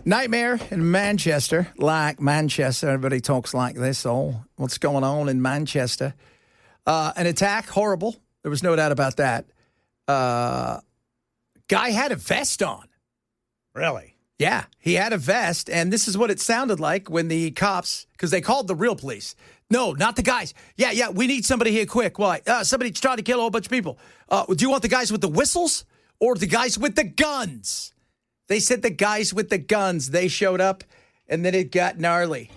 Nightmare in Manchester, like Manchester. Everybody talks like this. Oh, what's going on in Manchester? An attack, horrible. There was no doubt about that. Guy had a vest on. Really? Yeah, he had a vest, and this is what it sounded like when the cops, because they called the real police. No, not the guys. Yeah, we need somebody here quick. Why? Somebody's trying to kill a whole bunch of people. Do you want the guys with the whistles or the guys with the guns? They said the guys with the guns. They showed up, and then it got gnarly.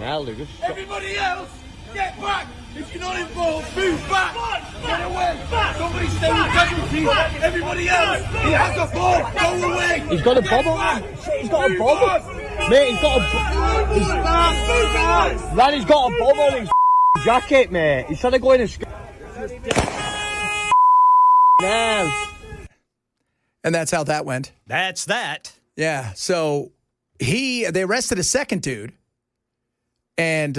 Everybody else, get back! If you're not involved, move back! Get away! Somebody stay with casualties! Everybody else, he has a ball! Go away! He's got a bubble, man! He's got a bubble! Mate, he's got a bubble! Man, he's got a bubble in his jacket, mate! He's trying to go in his... now. And that's how that went. That's that. Yeah, so they arrested a second dude, and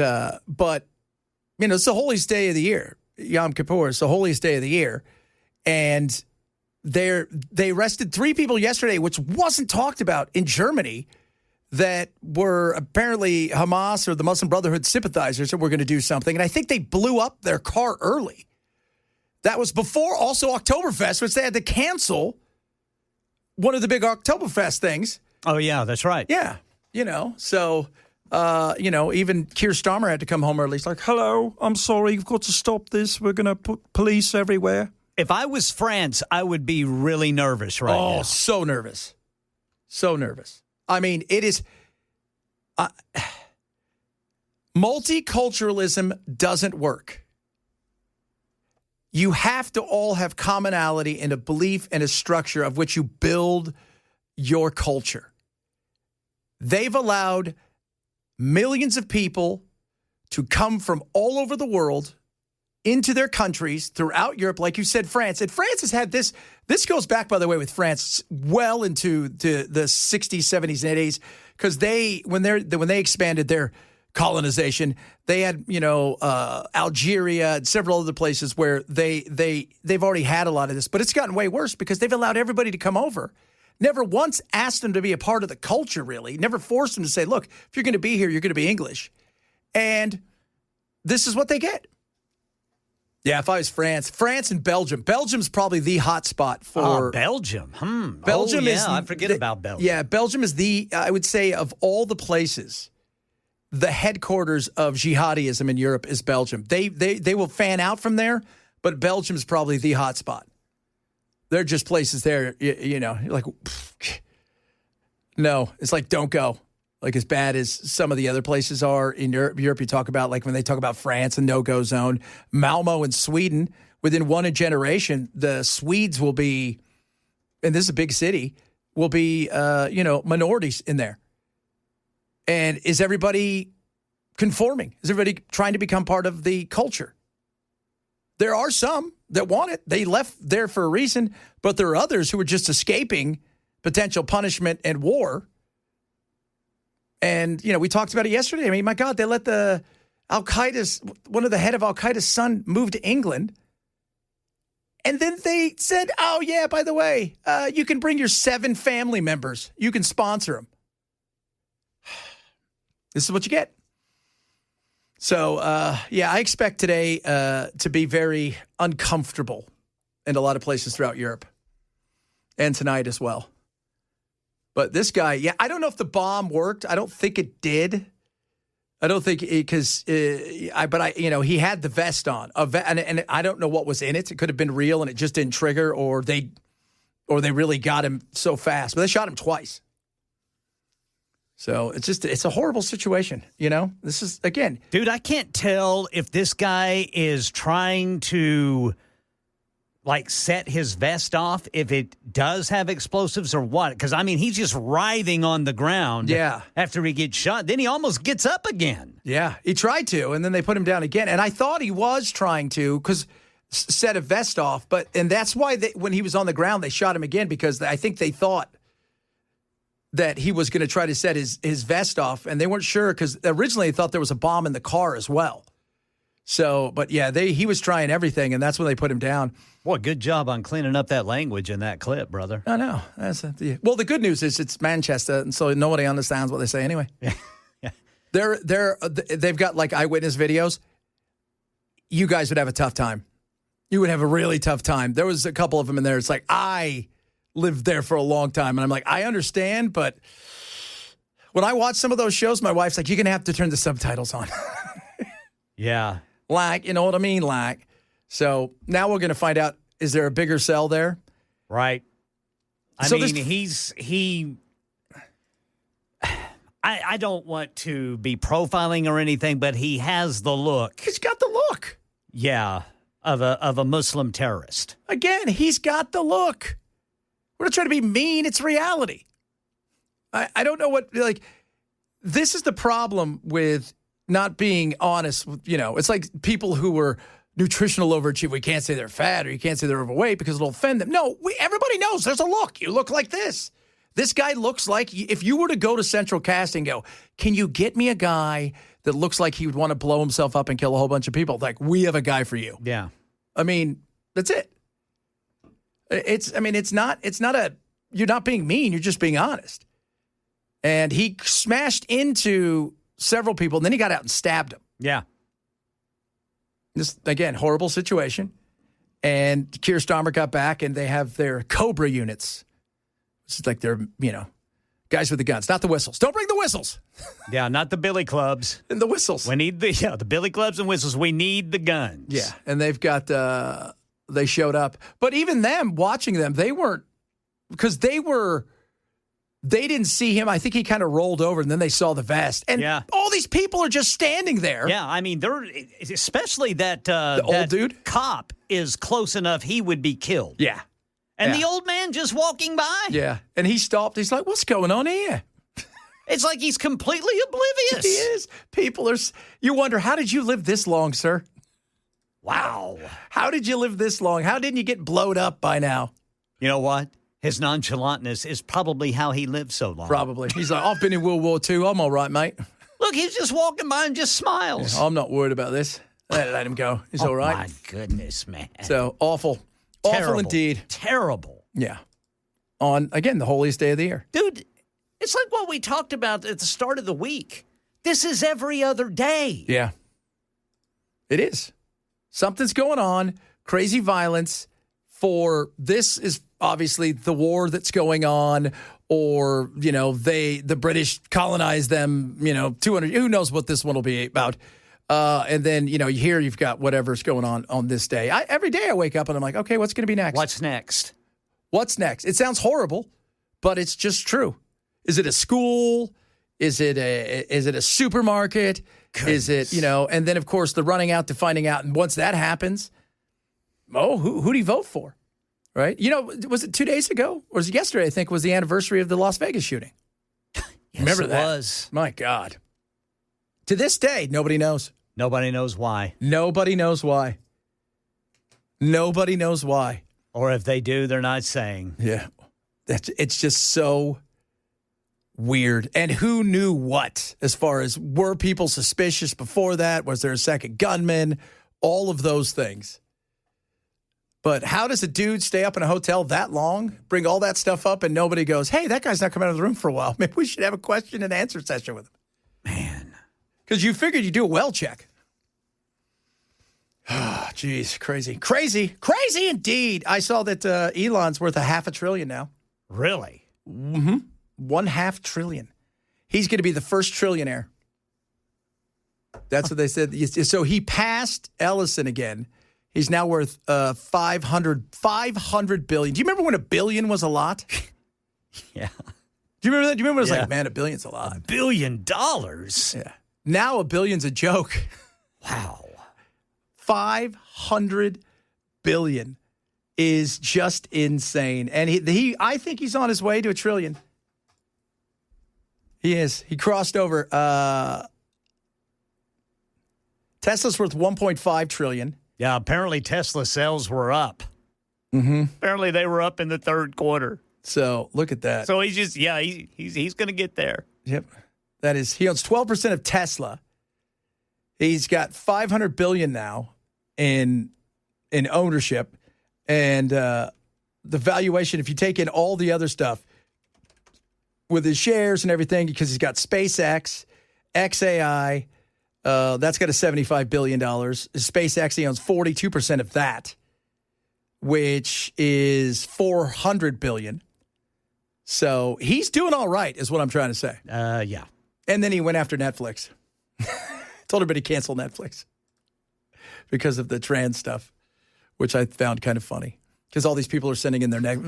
but you know, it's the holiest day of the year. Yom Kippur is the holiest day of the year, and they arrested 3 people yesterday, which wasn't talked about in Germany, that were apparently Hamas or the Muslim Brotherhood sympathizers that were going to do something, and I think they blew up their car early. That was before also Oktoberfest, which they had to cancel. One of the big Oktoberfest things. Oh, yeah, that's right. Yeah, you know, so, even Keir Starmer had to come home early. He's like, hello, I'm sorry, you've got to stop this. We're going to put police everywhere. If I was France, I would be really nervous right now. Oh, so nervous. So nervous. I mean, it is... multiculturalism doesn't work. You have to all have commonality and a belief and a structure of which you build your culture. They've allowed millions of people to come from all over the world into their countries throughout Europe, like you said, France. And France has had this. This goes back, by the way, with France well into the 60s, 70s, and 80s, because when they expanded their colonization, they had, Algeria and several other places where they've already had a lot of this, but it's gotten way worse because they've allowed everybody to come over. Never once asked them to be a part of the culture, really. Never forced them to say, look, if you're going to be here, you're going to be English. And this is what they get. Yeah, if I was France and Belgium. Belgium's probably the hot spot for... Belgium. Belgium is... I forget about Belgium. Yeah, Belgium is I would say, of all the places... The headquarters of jihadism in Europe is Belgium. They will fan out from there, but Belgium is probably the hot spot. There are just places there, you're like, no, it's like, don't go. Like as bad as some of the other places are in Europe, you talk about, like when they talk about France and no-go zone, Malmo in Sweden, within one generation, the Swedes will be, and this is a big city, will be, minorities in there. And is everybody conforming? Is everybody trying to become part of the culture? There are some that want it. They left there for a reason, but there are others who are just escaping potential punishment and war. And, we talked about it yesterday. I mean, my God, they let one of the head of Al-Qaeda's son move to England. And then they said, oh, yeah, by the way, you can bring your 7 family members. You can sponsor them. This is what you get. So, I expect today to be very uncomfortable in a lot of places throughout Europe. And tonight as well. But this guy, I don't know if the bomb worked. I don't think it did. I don't think because he had the vest on. And I don't know what was in it. It could have been real and it just didn't trigger, or they really got him so fast. But they shot him twice. So it's a horrible situation, This is, again. Dude, I can't tell if this guy is trying to, set his vest off, if it does have explosives or what. Because, he's just writhing on the ground after he gets shot. Then he almost gets up again. Yeah, he tried to, and then they put him down again. And I thought he was trying to, because set a vest off. And that's why when he was on the ground, they shot him again, because I think they thought that he was going to try to set his vest off, and they weren't sure because originally they thought there was a bomb in the car as well. So, but yeah, he was trying everything, and that's when they put him down. Boy, good job on cleaning up that language in that clip, brother. I know. Well, the good news is it's Manchester, and so nobody understands what they say anyway. Yeah. They've got like eyewitness videos. You guys would have a tough time. You would have a really tough time. There was a couple of them in there. It's like, I lived there for a long time, and I'm like, I understand, but when I watch some of those shows, my wife's like, you're going to have to turn the subtitles on. Yeah. Like, you know what I mean? Like, so now we're going to find out, is there a bigger cell there? Right. I don't want to be profiling or anything, but he has the look. He's got the look. Yeah, of a Muslim terrorist. Again, he's got the look. We're not trying to be mean. It's reality. I don't know what, like, this is the problem with not being honest. You know, it's like people who were nutritional overachievers. We can't say they're fat or you can't say they're overweight because it'll offend them. No, everybody knows there's a look. You look like this. This guy looks like, if you were to go to Central Casting and go, can you get me a guy that looks like he would want to blow himself up and kill a whole bunch of people? Like, we have a guy for you. Yeah. I mean, that's it. You're not being mean. You're just being honest. And he smashed into several people, and then he got out and stabbed them. Yeah. This, again, horrible situation. And Keir Starmer got back, and they have their Cobra units. It's like they're, guys with the guns, not the whistles. Don't bring the whistles. Yeah, not the billy clubs. And the whistles. We need the billy clubs and whistles. We need the guns. Yeah, and they've got, they showed up. But even them, watching them, they weren't, because they didn't see him. I think he kind of rolled over, and then they saw the vest. And all these people are just standing there. Yeah, I mean, they're, especially that the old dude cop is close enough he would be killed. Yeah. And the old man just walking by. Yeah. And he stopped. He's like, what's going on here? It's like he's completely oblivious. He is. People are, you wonder, how did you live this long, sir? Wow. How did you live this long? How didn't you get blowed up by now? You know what? His nonchalantness is probably how he lived so long. Probably. He's like, I've been in World War II. I'm all right, mate. Look, he's just walking by and just smiles. Yeah, I'm not worried about this. Let him go. He's all right. My goodness, man. So awful. Terrible. Awful indeed. Terrible. Yeah. On, again, the holiest day of the year. Dude, it's like what we talked about at the start of the week. This is every other day. Yeah. It is. Something's going on. Crazy violence. This is obviously the war that's going on, or, the British colonized them, 200, who knows what this one will be about. And then, here you've got whatever's going on this day. Every day I wake up and I'm like, okay, what's going to be next? What's next? What's next? It sounds horrible, but it's just true. Is it a school? Is it a supermarket? Goodness. Is it, and then of course the running out to finding out. And once that happens, who do you vote for? Right? Was it 2 days ago? Or was it yesterday, I think, was the anniversary of the Las Vegas shooting? Yes, Remember that? It was. My God. To this day, nobody knows. Nobody knows why. Nobody knows why. Nobody knows why. Or if they do, they're not saying. Yeah. It's just so weird. And who knew what? As far as, were people suspicious before that? Was there a second gunman? All of those things. But how does a dude stay up in a hotel that long, bring all that stuff up, and nobody goes, hey, that guy's not coming out of the room for a while. Maybe we should have a question and answer session with him. Man. Because you figured you'd do a well check. Oh, geez, crazy. Crazy indeed. I saw that Elon's worth $500 billion now. Really? Mm-hmm. $1.5 trillion. He's going to be the first trillionaire. That's what they said. So he passed Ellison again. He's now worth $500 billion. Do you remember when $1 billion was a lot? Yeah. Do you remember that? Do you remember it was like, man, $1 billion's a lot. $1 billion? Yeah. Now $1 billion's a joke. Wow. $500 billion is just insane. And he I think he's on his way to $1 trillion. He is. He crossed over. Tesla's worth $1.5 trillion. Yeah, apparently Tesla sales were up. Mm-hmm. Apparently they were up in the third quarter. So look at that. So he's just, he's going to get there. Yep. That is, he owns 12% of Tesla. He's got $500 billion now in ownership, and the valuation, if you take in all the other stuff with his shares and everything, because he's got SpaceX, XAI, that's got a $75 billion. SpaceX, he owns 42% of that, which is $400 billion. So he's doing all right, is what I'm trying to say. Yeah. And then he went after Netflix. Told everybody to cancel Netflix because of the trans stuff, which I found kind of funny. Because all these people are sending in their neck.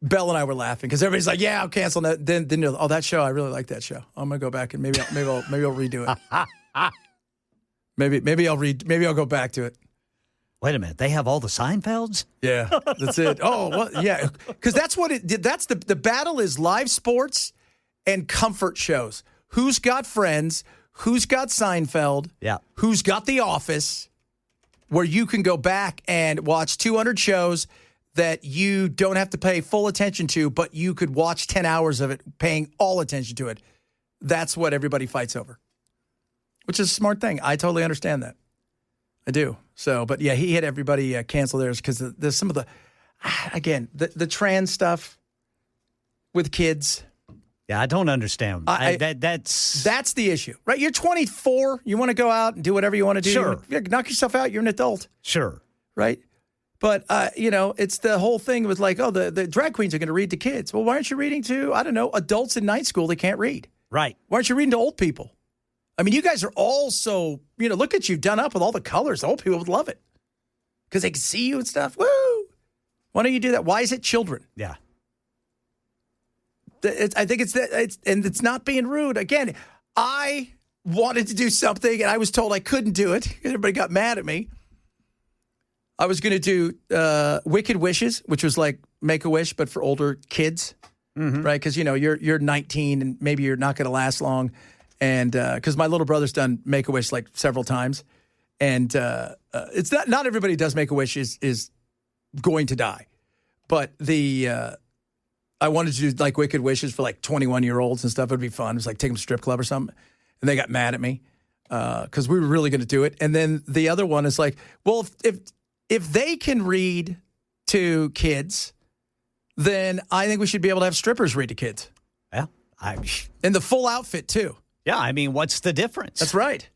Belle and I were laughing because everybody's like, "Yeah, I'll cancel that." Then that show, I really like that show. I'm gonna go back and maybe I'll redo it. maybe I'll go back to it. Wait a minute, they have all the Seinfelds? Yeah, that's it. Oh, well, yeah, because that's what it did. That's the battle is live sports and comfort shows. Who's got Friends? Who's got Seinfeld? Yeah. Who's got The Office? Where you can go back and watch 200 shows that you don't have to pay full attention to, but you could watch 10 hours of it paying all attention to it. That's what everybody fights over, which is a smart thing. I totally understand that. I do. So, but yeah, he had everybody cancel theirs because there's some of the, again, the trans stuff with kids. Yeah, I don't understand. That's the issue, right? You're 24. You want to go out and do whatever you want to do. Sure. Knock yourself out. You're an adult. Sure. Right? But, it's the whole thing with like, oh, the drag queens are going to read to kids. Well, why aren't you reading to, I don't know, adults in night school that can't read? Right. Why aren't you reading to old people? I mean, you guys are all so, look at you done up with all the colors. Old people would love it because they can see you and stuff. Woo! Why don't you do that? Why is it children? Yeah. I think it's not being rude. Again, I wanted to do something and I was told I couldn't do it. Everybody got mad at me. I was going to do Wicked Wishes, which was like Make-A-Wish, but for older kids, right? Because, you're 19 and maybe you're not going to last long. And because my little brother's done Make-A-Wish like several times. And it's not everybody who does Make-A-Wish is going to die. But I wanted to do like Wicked Wishes for like 21-year-olds and stuff. It'd be fun. It was like take them to strip club or something. And they got mad at me because we were really going to do it. And then the other one is like, well, if they can read to kids, then I think we should be able to have strippers read to kids. Yeah. In the full outfit, too. Yeah, I mean, what's the difference? That's right.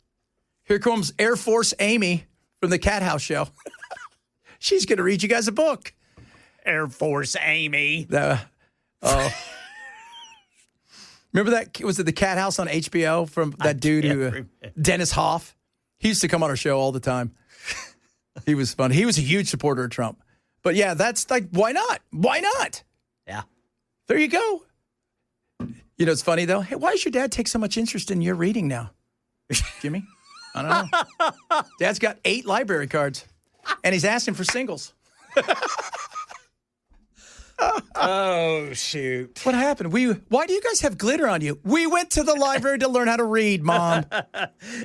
Here comes Air Force Amy from the Cat House show. She's going to read you guys a book. Air Force Amy. Remember that? Was it the Cat House on HBO from that dude, Dennis Hoff? He used to come on our show all the time. He was fun. He was a huge supporter of Trump. But yeah, that's like, why not? Why not? Yeah. There you go. It's funny, though. Hey, why does your dad take so much interest in your reading now? Jimmy? I don't know. Dad's got 8 library cards, and he's asking for singles. Oh, shoot. What happened? Why do you guys have glitter on you? We went to the library to learn how to read, Mom.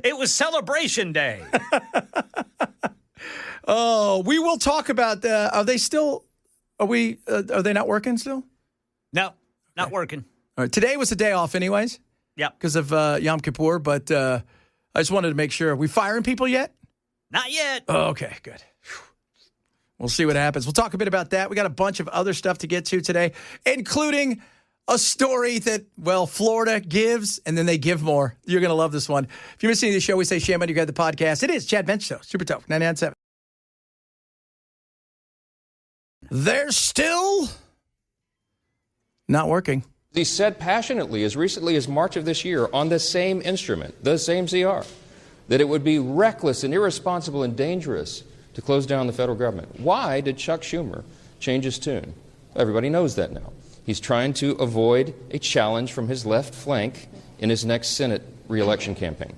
It was Celebration Day. Oh, we will talk about are they not working still? No, not working. All right. Today was a day off anyways. Yeah. Because of Yom Kippur, but I just wanted to make sure. Are we firing people yet? Not yet. Oh, okay, good. We'll see what happens. We'll talk a bit about that. We got a bunch of other stuff to get to today, including a story that, Florida gives, and then they give more. You're going to love this one. If you're missing the show, we say shame on you, got the podcast. It is Chad Benson Show, Super Talk 99.7. They're still not working. He said passionately as recently as March of this year on the same instrument, the same CR, that it would be reckless and irresponsible and dangerous to close down the federal government. Why did Chuck Schumer change his tune? Everybody knows that now. He's trying to avoid a challenge from his left flank in his next Senate re-election campaign.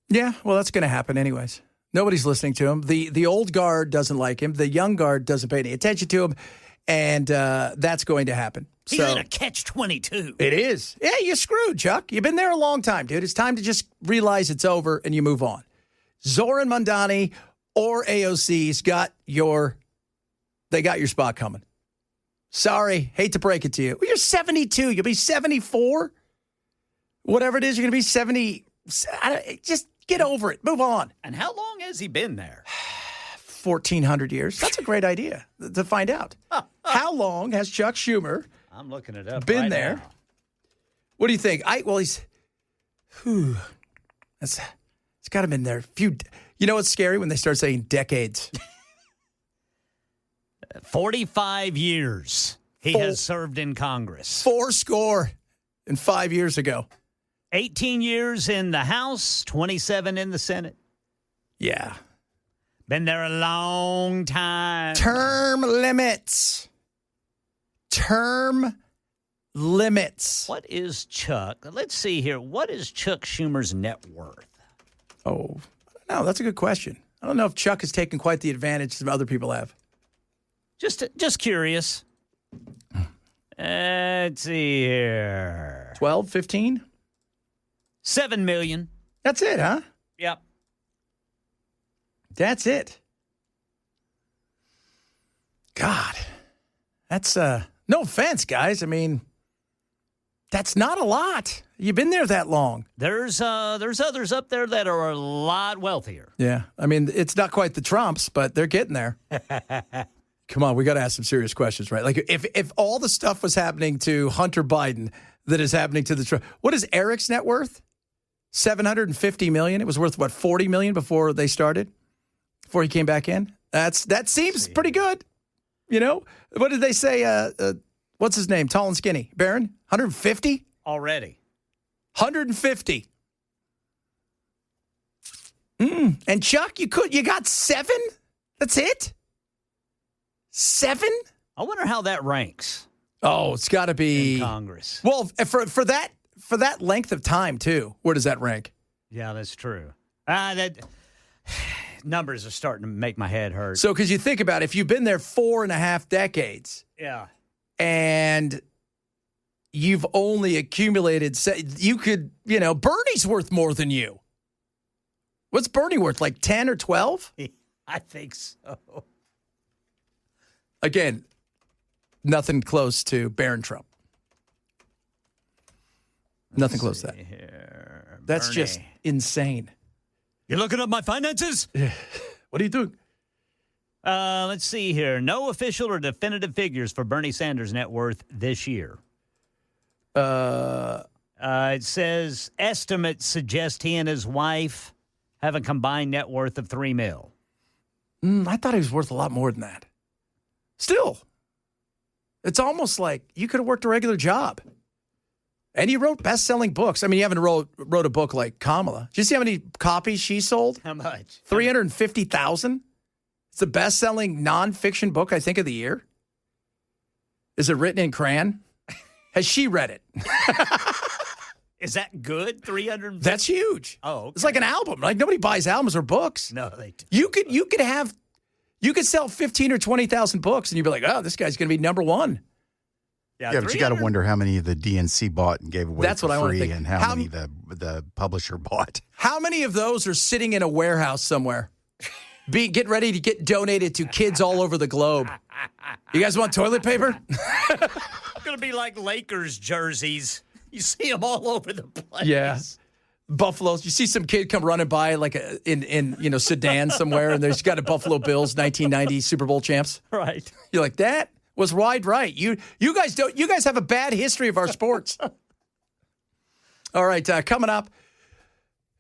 Yeah, well, that's going to happen anyways. Nobody's listening to him. The old guard doesn't like him. The young guard doesn't pay any attention to him. And that's going to happen. He's in a catch-22. It is. Yeah, you're screwed, Chuck. You've been there a long time, dude. It's time to just realize it's over and you move on. Zoran Mondani or AOC's got your spot coming. Sorry, hate to break it to you. Well, you're 72. You'll be 74. Whatever it is, you're going to be Just get over it. Move on. And how long has he been there? 1,400 years. That's a great idea to find out. How long has Chuck Schumer I'm looking it up. been right there? now. What do you think? He's got to have been there. You know what's scary when they start saying decades? 45 years he has served in Congress. 405 years ago. 18 years in the House, 27 in the Senate. Yeah. Been there a long time. Term limits. What is Chuck? Let's see here. What is Chuck Schumer's net worth? Oh, I don't know. That's a good question. I don't know if Chuck has taken quite the advantage that other people have. Just curious. Let's see here. 12, 15? $7 million. That's it, huh? Yep. That's it. God. That's, no offense, guys. I mean, that's not a lot. You've been there that long. There's others up there that are a lot wealthier. Yeah. I mean, it's not quite the Trumps, but they're getting there. Come on, we got to ask some serious questions, right? Like, if all the stuff was happening to Hunter Biden that is happening to the Trump, what is Eric's net worth? $750 million. It was worth what, $40 million before they started, before he came back in. That seems pretty good. You know, what did they say? What's his name? Tall and skinny, Barron. 150 already. 150. And Chuck, you got 7. That's it. 7? I wonder how that ranks. Oh, it's got to be in Congress. Well, for that length of time too. Where does that rank? Yeah, that's true. That numbers are starting to make my head hurt. So, because you think about it, if you've been there 4.5 decades, yeah, and you've only accumulated, you could, Bernie's worth more than you. What's Bernie worth? Like 10 or 12? I think so. Again, nothing close to Barron Trump. Nothing close to that. Here. That's Bernie. just insane. You're looking up my finances? What are you doing? Let's see here. No official or definitive figures for Bernie Sanders' net worth this year. It says estimates suggest he and his wife have a combined net worth of $3 million. I thought he was worth a lot more than that. Still, it's almost like you could have worked a regular job. And he wrote best-selling books. I mean, you haven't wrote a book like Kamala. Did you see how many copies she sold? How much? 350,000. It's the best-selling nonfiction book, I think, of the year. Is it written in crayon? Has she read it? Is that good? 300? That's huge. Oh, okay. It's like an album. Like nobody buys albums or books. No, they do. You could sell 15 or 20,000 books, and you'd be like, oh, this guy's going to be number one. Yeah, but you got to wonder how many the DNC bought and gave away That's for what I want to free, think. and how many the publisher bought. How many of those are sitting in a warehouse somewhere? Get ready to get donated to kids all over the globe. You guys want toilet paper? It's going to be like Lakers jerseys. You see them all over the place. Yeah. Buffaloes. You see some kid come running by like in sedan somewhere, and there's got a Buffalo Bills 1990 Super Bowl champs. Right. You're like, that was wide right. You guys have a bad history of our sports. All right, coming up,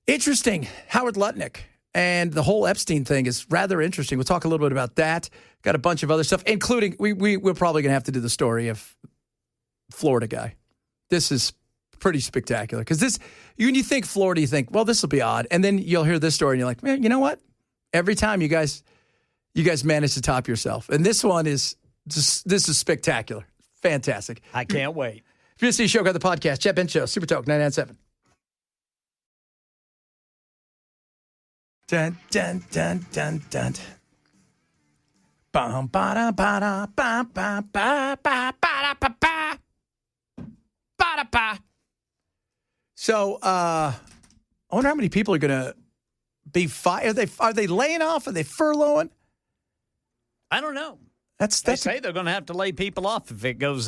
interesting. Howard Lutnick and the whole Epstein thing is rather interesting. We'll talk a little bit about that. Got a bunch of other stuff, including we're probably going to have to do the story of Florida guy. This is pretty spectacular because when you think Florida, you think, well, this will be odd, and then you'll hear this story and you're like, man, you know what? Every time you guys manage to top yourself, and this one is this is spectacular, fantastic. I can't wait. If you see the show, got the podcast, Chet Ben Show, Super Talk 99.7. Dun dun dun dun dun. Bum ba da ba da ba ba ba ba ba ba ba. Ba-da-ba. So, I wonder how many people are going to be fired. Are they laying off? Are they furloughing? I don't know. They say they're going to have to lay people off if it goes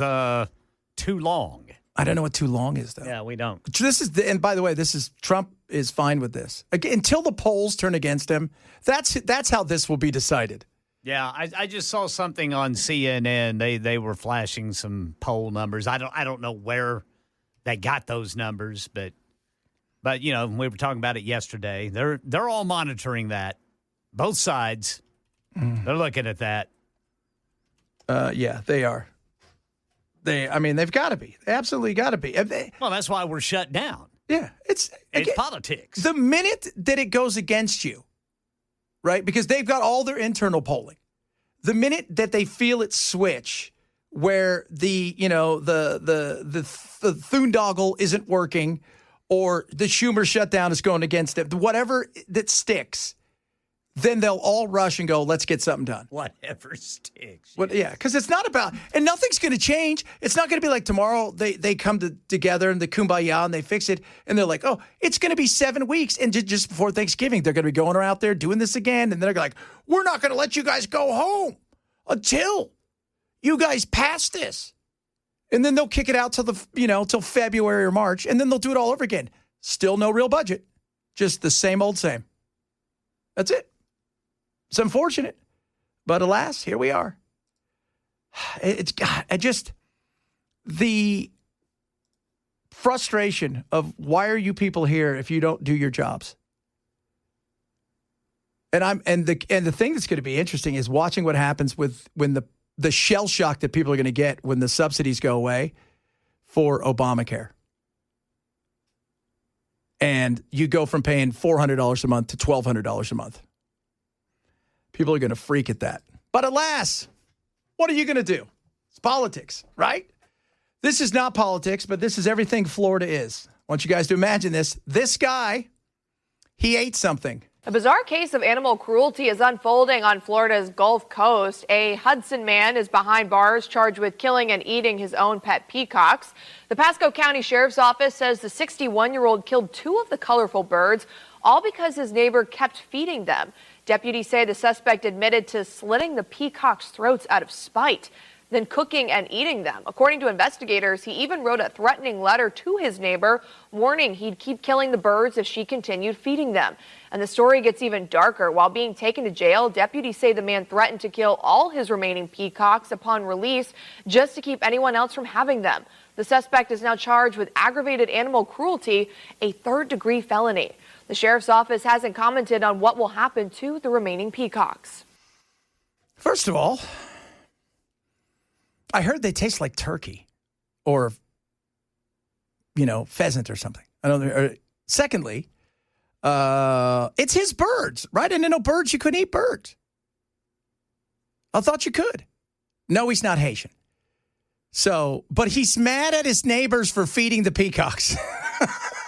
too long. I don't know what too long is, though. Yeah, we don't. And by the way, Trump is fine with this. Again, until the polls turn against him, that's how this will be decided. Yeah, I just saw something on CNN. They were flashing some poll numbers. I don't know where they got those numbers, but we were talking about it yesterday. They're all monitoring that. Both sides. They're looking at that. Yeah, they are. They've got to be. They absolutely got to be. Well, that's why we're shut down. Yeah, it's politics. The minute that it goes against you, right? Because they've got all their internal polling. The minute that they feel it switch, where the Thundoggle isn't working, or the Schumer shutdown is going against it, whatever that sticks, then they'll all rush and go, let's get something done. Whatever sticks. Well, yeah, because it's not about, and nothing's going to change. It's not going to be like tomorrow they come together and the kumbaya and they fix it. And they're like, oh, it's going to be 7 weeks. And just before Thanksgiving, they're going to be going out there doing this again. And they're like, we're not going to let you guys go home until you guys pass this. And then they'll kick it out till February or March. And then they'll do it all over again. Still no real budget. Just the same old same. That's it. It's unfortunate, but alas, here we are. The frustration of why are you people here if you don't do your jobs? And the thing that's going to be interesting is watching what happens when the shell shock that people are going to get when the subsidies go away for Obamacare. And you go from paying $400 a month to $1,200 a month. People are going to freak at that. But alas, what are you going to do? It's politics, right? This is not politics, but this is everything Florida is. I want you guys to imagine this. This guy, he ate something. A bizarre case of animal cruelty is unfolding on Florida's Gulf Coast. A Hudson man is behind bars charged with killing and eating his own pet peacocks. The Pasco County Sheriff's Office says the 61-year-old killed two of the colorful birds, all because his neighbor kept feeding them. Deputies say the suspect admitted to slitting the peacocks' throats out of spite, then cooking and eating them. According to investigators, he even wrote a threatening letter to his neighbor, warning he'd keep killing the birds if she continued feeding them. And the story gets even darker. While being taken to jail, deputies say the man threatened to kill all his remaining peacocks upon release just to keep anyone else from having them. The suspect is now charged with aggravated animal cruelty, a third-degree felony. The sheriff's office hasn't commented on what will happen to the remaining peacocks. First of all, I heard they taste like turkey or, pheasant or something. I don't know. Secondly, it's his birds, right? And birds, you couldn't eat birds. I thought you could. No, he's not Haitian. But he's mad at his neighbors for feeding the peacocks.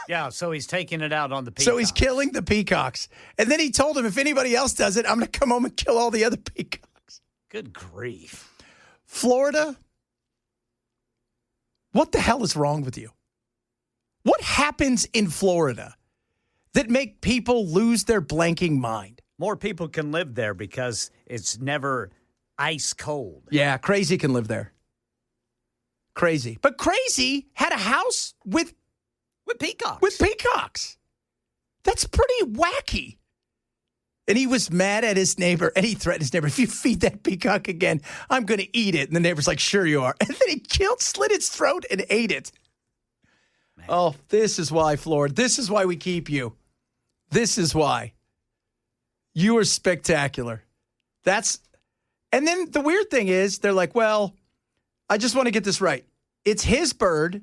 Yeah, so he's taking it out on the peacocks. So he's killing the peacocks. And then he told him, if anybody else does it, I'm going to come home and kill all the other peacocks. Good grief. Florida, what the hell is wrong with you? What happens in Florida that make people lose their blanking mind? More people can live there because it's never ice cold. Yeah, Crazy can live there. Crazy. But Crazy had a house with peacocks. With peacocks. That's pretty wacky. And he was mad at his neighbor, and he threatened his neighbor, if you feed that peacock again, I'm going to eat it. And the neighbor's like, sure you are. And then he slit its throat and ate it. Man. Oh, this is why, Florida. This is why we keep you. This is why. You are spectacular. And then the weird thing is, they're like, well, I just want to get this right. It's his bird.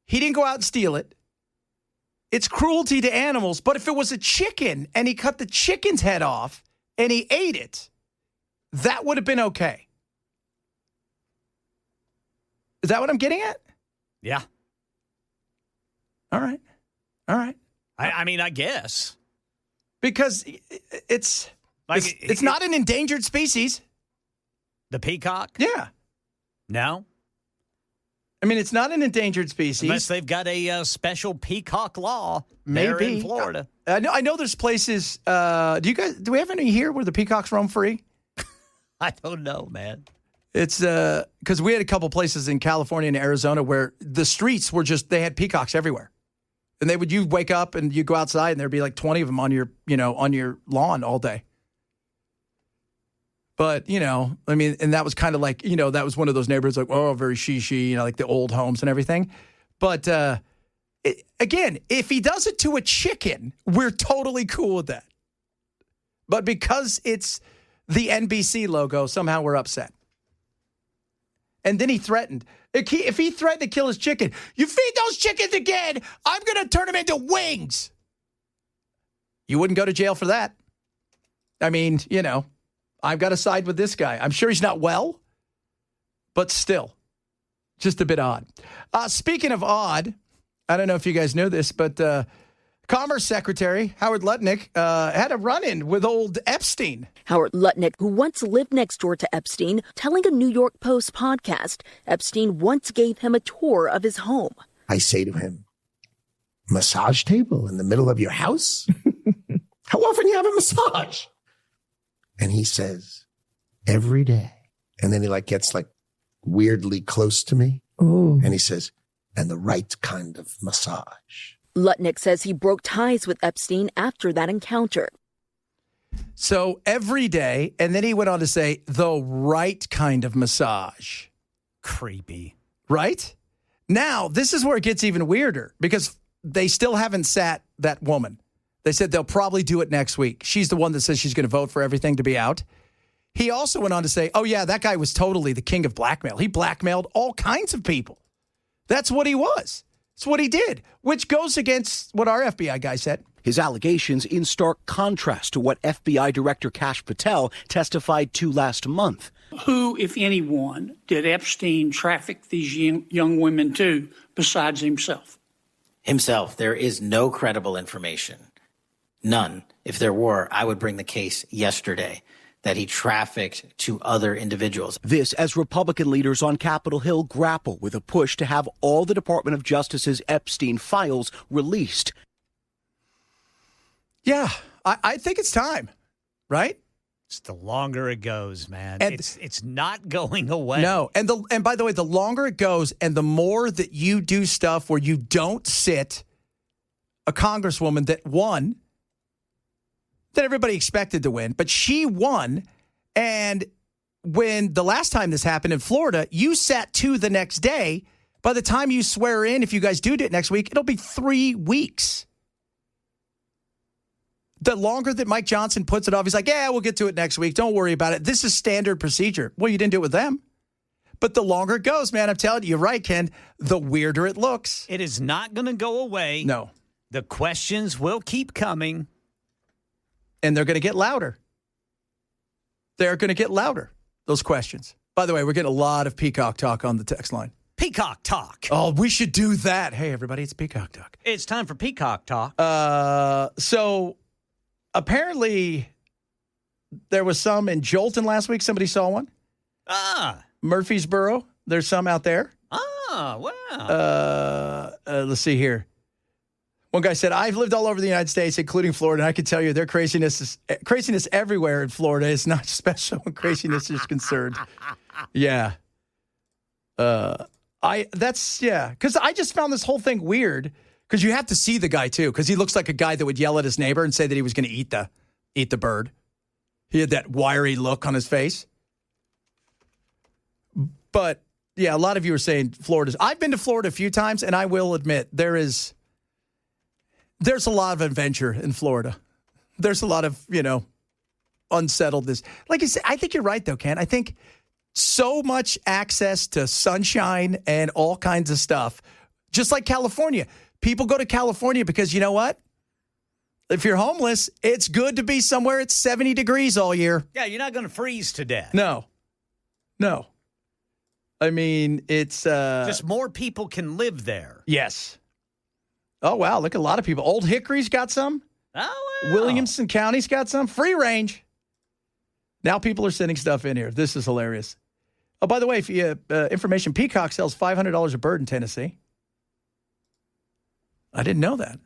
He didn't go out and steal it. It's cruelty to animals. But if it was a chicken and he cut the chicken's head off and he ate it, that would have been okay. Is that what I'm getting at? Yeah. All right. I guess. Because it's not an endangered species. The peacock? Yeah. No? It's not an endangered species. Unless they've got a special peacock law there in Florida. I know there's places. Do we have any here where the peacocks roam free? I don't know, man. It's because we had a couple places in California and Arizona where the streets were just, they had peacocks everywhere. And you'd wake up and you go outside and there'd be like 20 of them on your lawn all day. But, and that was kind of like, that was one of those neighborhoods like, oh, very she, like the old homes and everything. But again, if he does it to a chicken, we're totally cool with that. But because it's the NBC logo, somehow we're upset. And then he threatened. If he threatened to kill his chicken, you feed those chickens again, I'm going to turn them into wings. You wouldn't go to jail for that. I mean, I've got to side with this guy. I'm sure he's not well, but still, just a bit odd. Speaking of odd, I don't know if you guys know this, but Commerce Secretary Howard Lutnick had a run-in with old Epstein. Howard Lutnick, who once lived next door to Epstein, telling a New York Post podcast, Epstein once gave him a tour of his home. I say to him, massage table in the middle of your house? How often you have a massage? And he says, every day. And then he gets weirdly close to me. Ooh. And he says, and the right kind of massage. Lutnick says he broke ties with Epstein after that encounter. So every day, and then he went on to say, the right kind of massage. Creepy. Right? Now, this is where it gets even weirder because they still haven't sat that woman. They said they'll probably do it next week. She's the one that says she's going to vote for everything to be out. He also went on to say, oh, yeah, that guy was totally the king of blackmail. He blackmailed all kinds of people. That's what he was. That's what he did, which goes against what our FBI guy said. His allegations in stark contrast to what FBI Director Kash Patel testified to last month. Who, if anyone, did Epstein traffic these young women to besides himself? Himself. There is no credible information. None. If there were, I would bring the case yesterday that he trafficked to other individuals. This as Republican leaders on Capitol Hill grapple with a push to have all the Department of Justice's Epstein files released. Yeah, I think it's time, right? Just the longer it goes, man. And it's not going away. No, and by the way, the longer it goes and the more that you do stuff where you don't sit a congresswoman that won, that everybody expected to win, but she won. And when the last time this happened in Florida, you sat two the next day. By the time you swear in, if you guys do it next week, it'll be 3 weeks. The longer that Mike Johnson puts it off, he's like, yeah, we'll get to it next week. Don't worry about it. This is standard procedure. Well, you didn't do it with them. But the longer it goes, man, I'm telling you, you're right, Ken, the weirder it looks. It is not going to go away. No. The questions will keep coming. And they're going to get louder. They're going to get louder, those questions. By the way, we're getting a lot of Peacock talk on the text line. Peacock Talk. Oh, we should do that. Hey, everybody, it's Peacock Talk. It's time for Peacock Talk. So apparently there was some in Jolton last week. Somebody saw one. Murfreesboro. There's some out there. Wow. Let's see here. One guy said, I've lived all over the United States, including Florida, and I can tell you their craziness everywhere in Florida. It's not special when craziness is concerned. Yeah. Because I just found this whole thing weird because you have to see the guy too, because he looks like a guy that would yell at his neighbor and say that he was going to eat the bird. He had that wiry look on his face. But yeah, a lot of you are saying Florida's. I've been to Florida a few times, and I will admit there's a lot of adventure in Florida. There's a lot of, unsettledness. Like I said, I think you're right, though, Ken. I think so much access to sunshine and all kinds of stuff, just like California. People go to California because you know what? If you're homeless, it's good to be somewhere it's 70 degrees all year. Yeah, you're not going to freeze to death. No. I mean, it's... just more people can live there. Yes. Oh, wow. Look, a lot of people. Old Hickory's got some. Oh, wow. Williamson County's got some. Free range. Now people are sending stuff in here. This is hilarious. Oh, by the way, if you information, Peacock sells $500 a bird in Tennessee. I didn't know that.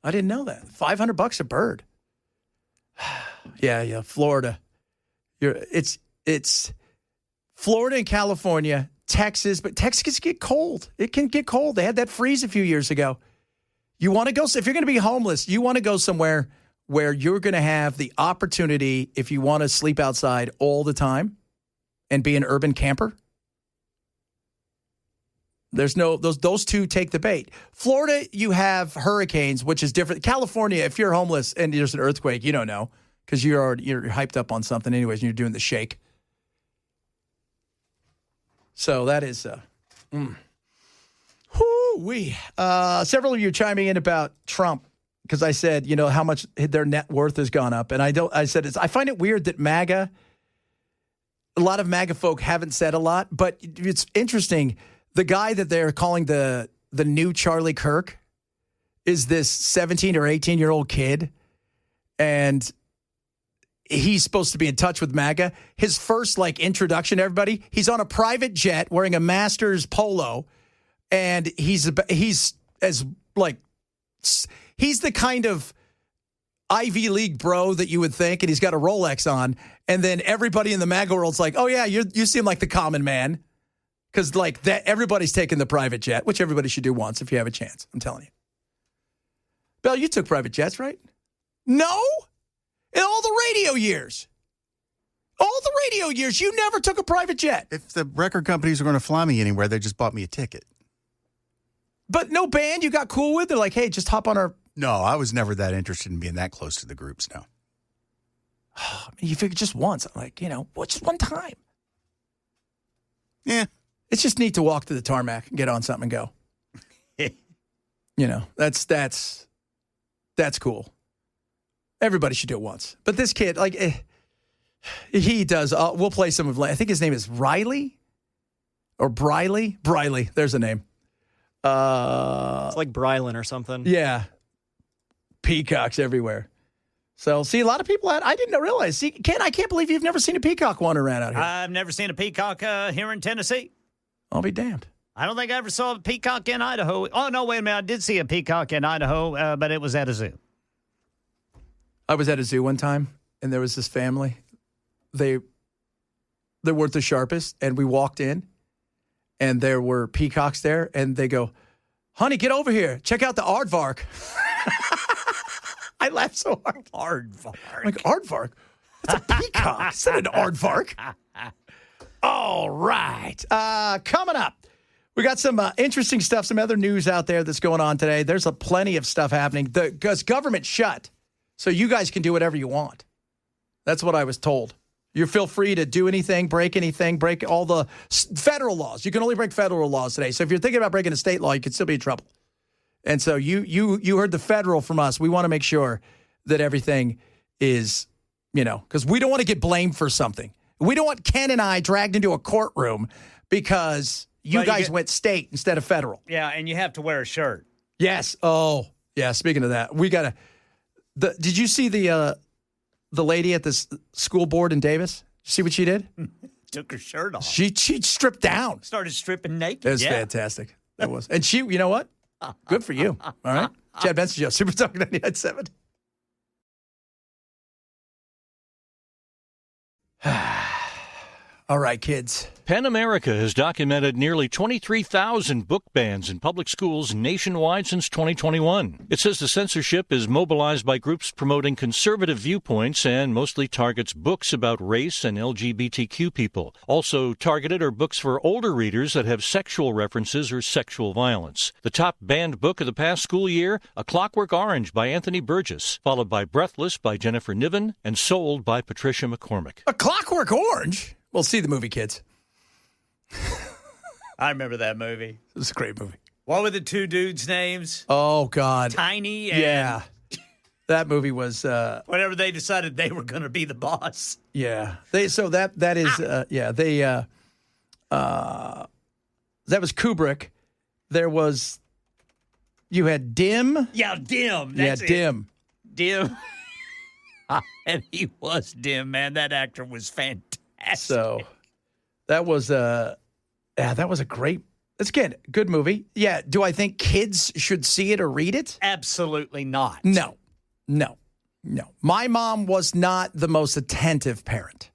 $500 a bird. Yeah, Florida. It's Florida and California, Texas, but Texas can get cold. It can get cold. They had that freeze a few years ago. You want to go, if you're going to be homeless, you want to go somewhere where you're going to have the opportunity, if you want to sleep outside all the time and be an urban camper. There's no, those two take the bait. Florida, you have hurricanes, which is different. California, if you're homeless and there's an earthquake, you don't know because you're hyped up on something anyways and you're doing the shake. So that is, several of you chiming in about Trump because I said, how much their net worth has gone up. And I find it weird that a lot of MAGA folk haven't said a lot, but it's interesting. The guy that they're calling the new Charlie Kirk is this 17 or 18-year-old kid. And he's supposed to be in touch with MAGA. His first introduction to everybody, he's on a private jet wearing a Masters polo. And he's the kind of Ivy League bro that you would think, and he's got a Rolex on. And then everybody in the MAGA world's like, oh yeah, you seem like the common man. Because everybody's taking the private jet, which everybody should do once if you have a chance. I'm telling you. Bell, you took private jets, right? No? In all the radio years. You never took a private jet. If the record companies are going to fly me anywhere, they just bought me a ticket. But no band you got cool with? They're like, hey, just hop on our... No, I was never that interested in being that close to the groups, no. You figure just once. I'm like, just one time. Yeah. It's just neat to walk to the tarmac and get on something and go. That's cool. Everybody should do it once. But this kid, he does. We'll play some of, I think his name is Riley or Briley. Briley, there's a name. It's like Brylan or something. Yeah. Peacocks everywhere. So, see, a lot of people I didn't realize. See, Ken, I can't believe you've never seen a peacock wander around out here. I've never seen a peacock here in Tennessee. I'll be damned. I don't think I ever saw a peacock in Idaho. Oh, no, wait a minute. I did see a peacock in Idaho, but it was at a zoo. I was at a zoo one time, and there was this family. They weren't the sharpest, and we walked in, and there were peacocks there, and they go, honey, get over here. Check out the aardvark. I laughed so hard. Aardvark. I'm like, aardvark? It's a peacock. It's not an aardvark. All right. Coming up, we got some interesting stuff, some other news out there that's going on today. There's plenty of stuff happening. Because government shut, so you guys can do whatever you want. That's what I was told. You feel free to do anything, break all the federal laws. You can only break federal laws today. So if you're thinking about breaking a state law, you could still be in trouble. And so you heard the federal from us. We want to make sure that everything is, because we don't want to get blamed for something. We don't want Ken and I dragged into a courtroom because you guys went state instead of federal. Yeah, and you have to wear a shirt. Yes. Oh, yeah. Speaking of that, we got to. Did you see the lady at the school board in Davis? See what she did? Took her shirt off. She stripped down. Started stripping naked. It was fantastic. That was. And she, you know what? Good for you. All right. Chad Benson Show, Super Talk 99.7. All right, kids. PEN America has documented nearly 23,000 book bans in public schools nationwide since 2021. It says the censorship is mobilized by groups promoting conservative viewpoints and mostly targets books about race and LGBTQ people. Also targeted are books for older readers that have sexual references or sexual violence. The top banned book of the past school year, A Clockwork Orange by Anthony Burgess, followed by Breathless by Jennifer Niven, and Sold by Patricia McCormick. A Clockwork Orange? Well, see the movie, kids. I remember that movie. It was a great movie. What were the two dudes' names? Oh, God. Tiny and... Yeah. That movie was... whenever they decided they were going to be the boss. Yeah. That is... that was Kubrick. There was... You had Dim. Yeah, Dim. That's Dim. Dim. And he was Dim, man. That actor was fantastic. So that was a great, it's again, good movie. Yeah. Do I think kids should see it or read it? Absolutely not. No. My mom was not the most attentive parent.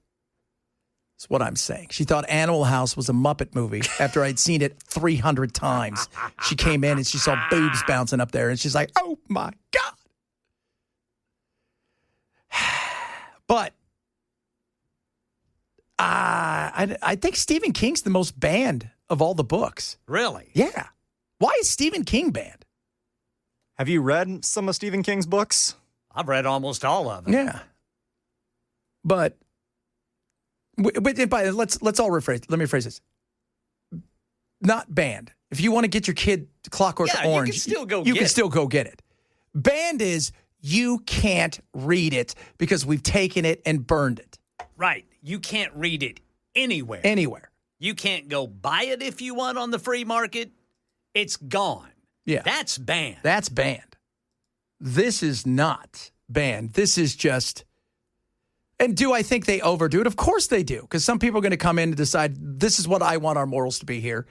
That's what I'm saying. She thought Animal House was a Muppet movie after I'd seen it 300 times. She came in and she saw boobs bouncing up there, and she's like, oh, my God. But I think Stephen King's the most banned of all the books. Really? Yeah. Why is Stephen King banned? Have you read some of Stephen King's books? I've read almost all of them. Yeah. But let's all rephrase. Let me rephrase this. Not banned. If you want to get your kid Clockwork Orange, you can still go get it. Banned is you can't read it because we've taken it and burned it. Right. You can't read it anywhere. Anywhere. You can't go buy it if you want on the free market. It's gone. Yeah. That's banned. That's banned. This is not banned. This is just... And do I think they overdo it? Of course they do, because some people are going to come in and decide, this is what I want our morals to be here.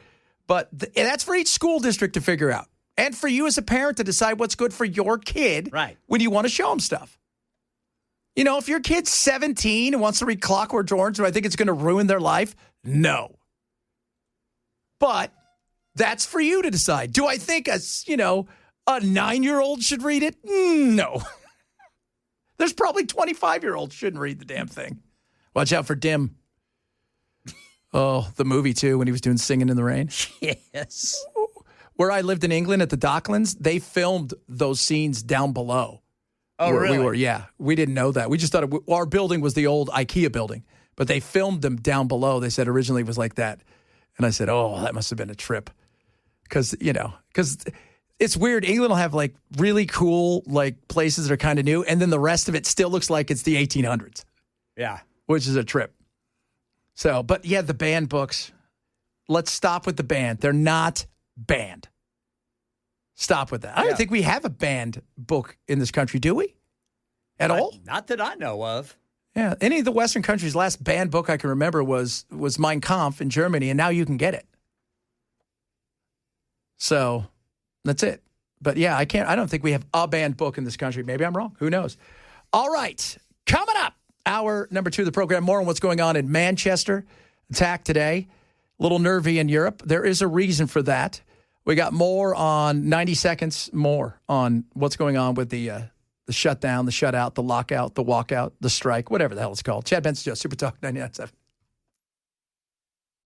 But that's for each school district to figure out. And for you as a parent to decide what's good for your kid when you want to show them stuff. You know, if your kid's 17 and wants to read Clockwork Orange, do I think it's going to ruin their life? No. But that's for you to decide. Do I think a 9-year-old should read it? No. There's probably 25-year-olds shouldn't read the damn thing. Watch out for Dim. Oh, the movie, too, when he was doing Singing in the Rain. Yes. Where I lived in England at the Docklands, they filmed those scenes down below. Oh, really? We didn't know that. We just thought our building was the old IKEA building, but they filmed them down below. They said originally it was like that. And I said, oh, that must have been a trip. Because it's weird. England will have like really cool like places that are kind of new, and then the rest of it still looks like it's the 1800s. Yeah. Which is a trip. So, but yeah, the banned books. Let's stop with the banned. They're not banned. Stop with that. I don't think we have a banned book in this country, do we? At all? Not that I know of. Yeah. Any of the Western countries' last banned book I can remember was Mein Kampf in Germany, and now you can get it. So that's it. But yeah, I don't think we have a banned book in this country. Maybe I'm wrong. Who knows? All right. Coming up, hour number 2 of the program, more on what's going on in Manchester. Attack today. A little nervy in Europe. There is a reason for that. We got more on 90 seconds more on what's going on with the shutdown, the shutout, the lockout, the walkout, the strike, whatever the hell it's called. Chad Benson, Super Talk 99.7.